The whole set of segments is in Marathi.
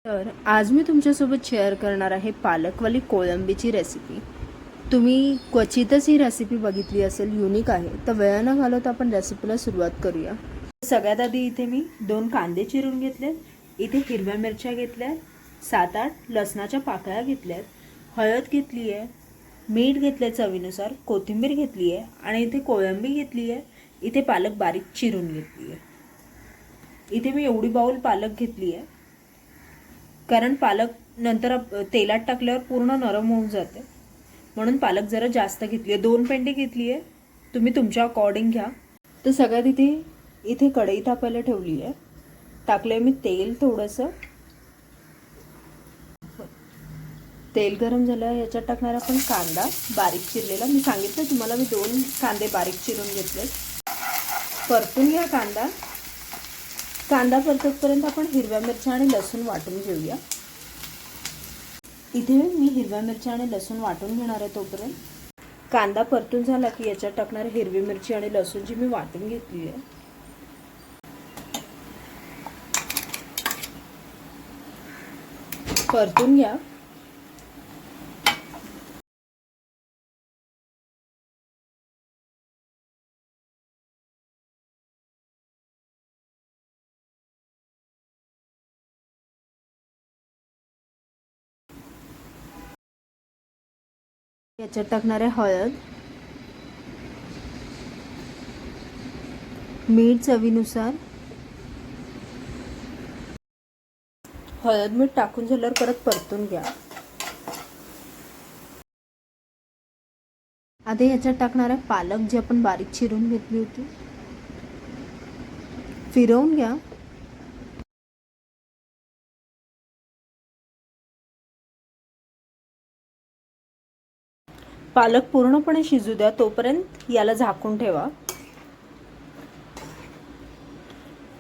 तर आज मी तुमच्यासोबत शेअर करणार आहे पालकवाली कोळंबीची रेसिपी. तुम्ही क्वचितच ही रेसिपी बघितली असेल, युनिक आहे. तर वेळ न घालवता आपण रेसिपीला सुरुवात करूया. सगळ्यात आधी इथे मी 2 कांदे चिरून घेतले, इथे हिरव्या मिरच्या घेतल्या, 7-8 लसणाच्या पाकळ्या घेतल्यात, हळद घेतली आहे, मीठ घेतलं चवीनुसार, कोथिंबीर घेतली आहे आणि इथे कोळंबी घेतली आहे. इथे पालक बारीक चिरून घेतली आहे. इथे मी एवढी बाउल पालक घेतली आहे, कारण पालक नंतर तेलात टाकल्यावर पूर्ण नरम होऊन जाते, म्हणून पालक जरा जास्त घेतली आहे. 2 पेंडी घेतली आहे, तुम्ही तुमच्या अकॉर्डिंग घ्या. तर सगळ्यात इथे कढई तापायला ठेवली आहे. टाकले मी तेल थोडंसं. तेल गरम झालं, याच्यात टाकणार आपण कांदा बारीक चिरलेला. मी सांगितलं तुम्हाला, मी 2 कांदे बारीक चिरून घेतले. परतून घ्या कांदा परततपर्यंत आपण हिरव्या मिरच्या आणि लसूण वाटून घेऊया. इथे मी हिरव्या मिरच्या आणि लसूण वाटून घेणार आहे. तोपर्यंत कांदा परतून झाला की याच्यात टाकणार हिरवी मिरची आणि लसूण जी मी वाटून घेतली आहे. परतून घ्या. याच्यात टाकणार आहे हळद, मीठ चवीनुसार. हळद मीठ टाकून झाल्यावर परत परतून घ्या. आता याच्यात टाकणार आहे पालक जी आपण बारीक चिरून घेतली होती. फिरवून घ्या. पालक पूर्णपणे शिजू द्या, तोपर्यंत याला झाकून ठेवा.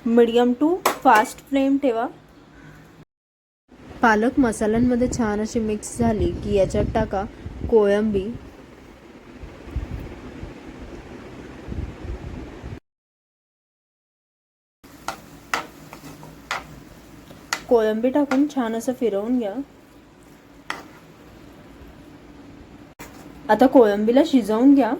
मीडियम टू फास्ट फ्लेम ठेवा. पालक मसाल्यांमध्ये छान अशी मिक्स झाली की याच्यात टाका कोळंबी. कोळंबी टाकून छान असं फिरवून घ्या. आता कोळंबीला शिजवून घ्या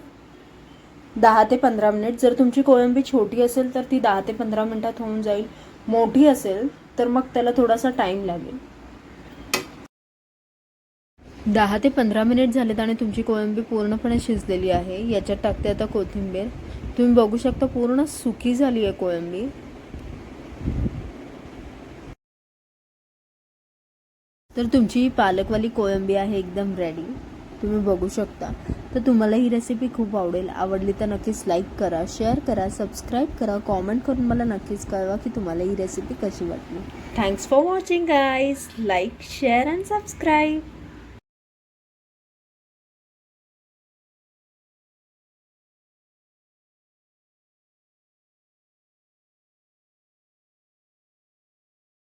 10 ते 15 मिनिट. जर तुमची कोळंबी छोटी असेल तर ती 10 ते 15 मिनिटात होऊन जाईल. मोठी असेल तर मग त्याला थोडासा टाइम लागेल. 10 ते 15 मिनिट झालेत आणि तुमची कोळंबी पूर्णपणे शिजलेली आहे. याच्यात टाकते आता कोथिंबीर. तुम्ही बघू शकता पूर्ण सुकी झाली आहे कोळंबी. तर तुमची पालकवाली कोळंबी आहे एकदम रेडी. तुम्ही बघू शकता. तर तुम्हाला ही रेसिपी खूप आवडली तर नक्कीच लाईक करा, शेअर करा, सबस्क्राईब करा, कॉमेंट करून मला नक्कीच कळवा की तुम्हाला ही रेसिपी कशी वाटली. Thanks for watching guys. Like, share and subscribe.